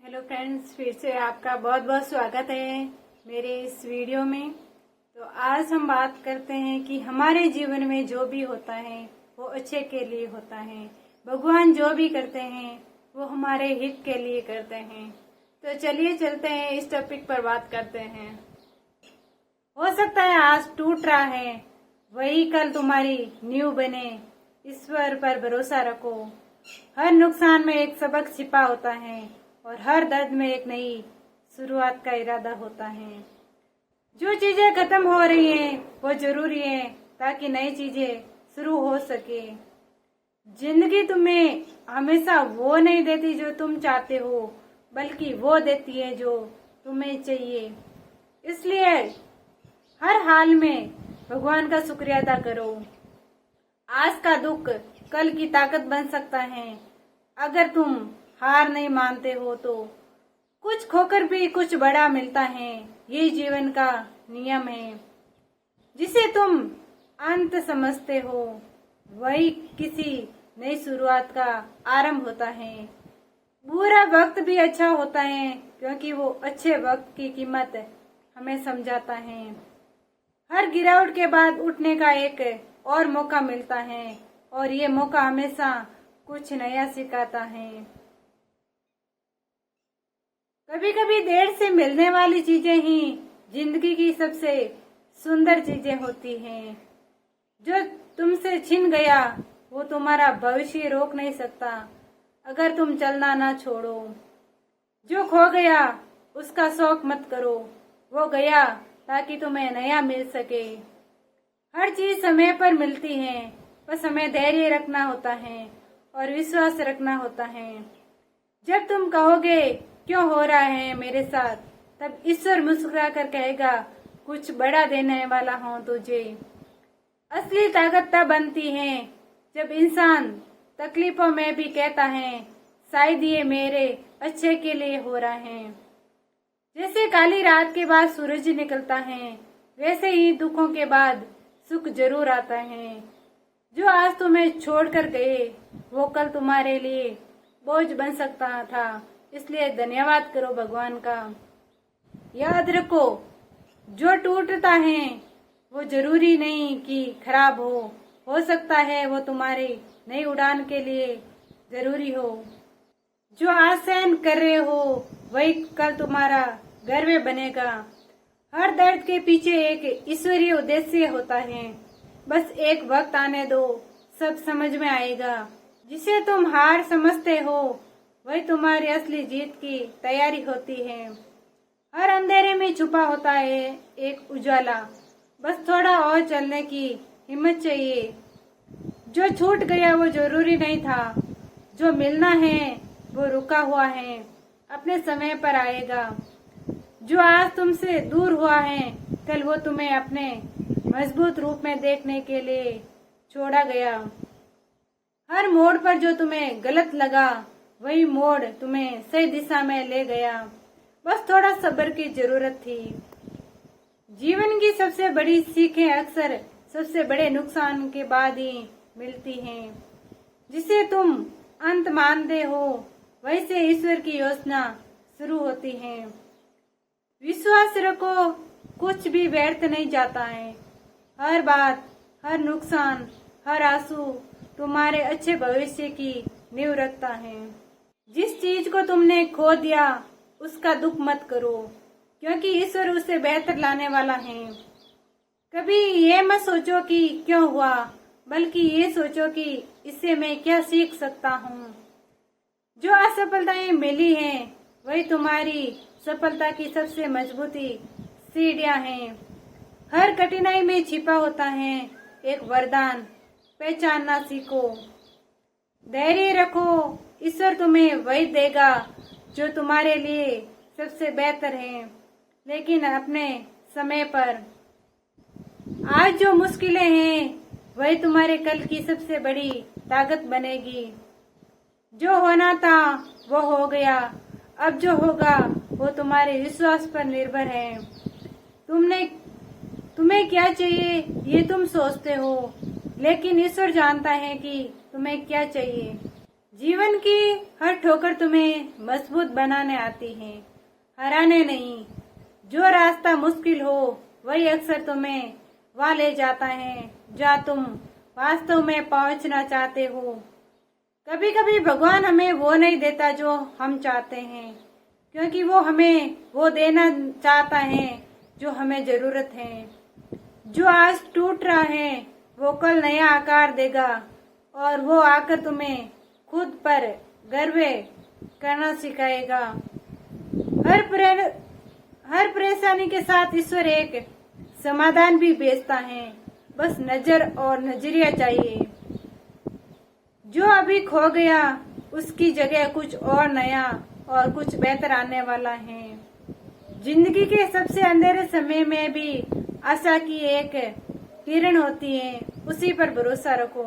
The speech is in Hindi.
हेलो फ्रेंड्स, फिर से आपका बहुत बहुत स्वागत है मेरे इस वीडियो में। तो आज हम बात करते हैं कि हमारे जीवन में जो भी होता है वो अच्छे के लिए होता है। भगवान जो भी करते हैं वो हमारे हित के लिए करते हैं। तो चलिए चलते हैं, इस टॉपिक पर बात करते हैं। हो सकता है आज टूट रहा है, वही कल तुम्हारी नींव बने। ईश्वर पर भरोसा रखो। हर नुकसान में एक सबक छिपा होता है और हर दर्द में एक नई शुरुआत का इरादा होता है। जो चीजें खत्म हो रही हैं वो जरूरी है ताकि नई चीजें शुरू हो सके। जिंदगी तुम्हें हमेशा वो नहीं देती जो तुम चाहते हो, बल्कि वो देती है जो तुम्हें चाहिए। इसलिए हर हाल में भगवान का शुक्रिया अदा करो। आज का दुख कल की ताकत बन सकता है। अगर तुम हार नहीं मानते हो तो कुछ खोकर भी कुछ बड़ा मिलता है। ये जीवन का नियम है। जिसे तुम अंत समझते हो वही किसी नई शुरुआत का आरंभ होता है। बुरा वक्त भी अच्छा होता है क्योंकि वो अच्छे वक्त की कीमत हमें समझाता है। हर गिरावट के बाद उठने का एक और मौका मिलता है और ये मौका हमेशा कुछ नया सिखाता है। कभी कभी देर से मिलने वाली चीजें ही जिंदगी की सबसे सुंदर चीजें होती हैं। जो तुमसे छिन गया वो तुम्हारा भविष्य रोक नहीं सकता अगर तुम चलना ना छोड़ो। जो खो गया उसका शौक मत करो, वो गया ताकि तुम्हें नया मिल सके। हर चीज समय पर मिलती है, बस हमें धैर्य रखना होता है और विश्वास रखना होता है। जब तुम कहोगे क्यों हो रहा है मेरे साथ, तब ईश्वर मुस्कुरा कर कहेगा कुछ बड़ा देने वाला हूं तुझे। असली ताकत तब बनती है जब इंसान तकलीफों में भी कहता है शायद ये मेरे अच्छे के लिए हो रहा है। जैसे काली रात के बाद सूरज निकलता है, वैसे ही दुखों के बाद सुख जरूर आता है। जो आज तुम्हें छोड़कर गए वो कल तुम्हारे लिए बोझ बन सकता था। इसलिए धन्यवाद करो भगवान का। याद रखो, जो टूटता है वो जरूरी नहीं कि खराब हो सकता है वो तुम्हारी नई उड़ान के लिए जरूरी हो। जो आज सहन कर रहे हो वही कल तुम्हारा गर्व बनेगा। हर दर्द के पीछे एक ईश्वरीय उद्देश्य होता है। बस एक वक्त आने दो, सब समझ में आएगा। जिसे तुम हार समझते हो वही तुम्हारी असली जीत की तैयारी होती है। हर अंधेरे में छुपा होता है एक उजाला, बस थोड़ा और चलने की हिम्मत चाहिए। जो छूट गया वो जरूरी नहीं था, जो मिलना है वो रुका हुआ है, अपने समय पर आएगा। जो आज तुमसे दूर हुआ है कल वो तुम्हें अपने मजबूत रूप में देखने के लिए छोड़ा गया। हर मोड़ पर जो तुम्हें गलत लगा वही मोड़ तुम्हें सही दिशा में ले गया। बस थोड़ा सब्र की जरूरत थी। जीवन की सबसे बड़ी सीखें अक्सर सबसे बड़े नुकसान के बाद ही मिलती हैं। जिसे तुम अंत मानते हो वही से ईश्वर की योजना शुरू होती है। विश्वास रखो, कुछ भी व्यर्थ नहीं जाता है। हर बात, हर नुकसान, हर आंसू तुम्हारे अच्छे भविष्य की नींव रखता है। जिस चीज को तुमने खो दिया उसका दुख मत करो, क्योंकि ईश्वर उसे बेहतर लाने वाला है। कभी ये मत सोचो कि क्यों हुआ, बल्कि ये सोचो कि इससे मैं क्या सीख सकता हूँ। जो असफलताएं मिली हैं वही तुम्हारी सफलता की सबसे मजबूती सीढ़ियां हैं। हर कठिनाई में छिपा होता है एक वरदान, पहचानना सीखो। धैर्य रखो, ईश्वर तुम्हें वही देगा जो तुम्हारे लिए सबसे बेहतर है, लेकिन अपने समय पर। आज जो मुश्किलें हैं वही तुम्हारे कल की सबसे बड़ी ताकत बनेगी। जो होना था वो हो गया, अब जो होगा वो तुम्हारे विश्वास पर निर्भर है। तुम्हें क्या चाहिए ये तुम सोचते हो, लेकिन ईश्वर जानता है कि तुम्हें क्या चाहिए। जीवन की हर ठोकर तुम्हें मजबूत बनाने आती है, हराने नहीं। जो रास्ता मुश्किल हो वही अक्सर तुम्हें वहां ले जाता है जहाँ तुम वास्तव में पहुंचना चाहते हो। कभी कभी भगवान हमें वो नहीं देता जो हम चाहते हैं, क्योंकि वो हमें वो देना चाहता है जो हमें जरूरत है। जो आज टूट रहा है वो कल नया आकार देगा, और वो आकर तुम्हें खुद पर गर्व करना सिखाएगा। हर परेशानी के साथ ईश्वर एक समाधान भी भेजता है, बस नजर और नजरिया चाहिए। जो अभी खो गया उसकी जगह कुछ और नया और कुछ बेहतर आने वाला है। जिंदगी के सबसे अंधेरे समय में भी आशा की एक किरण होती है, उसी पर भरोसा रखो।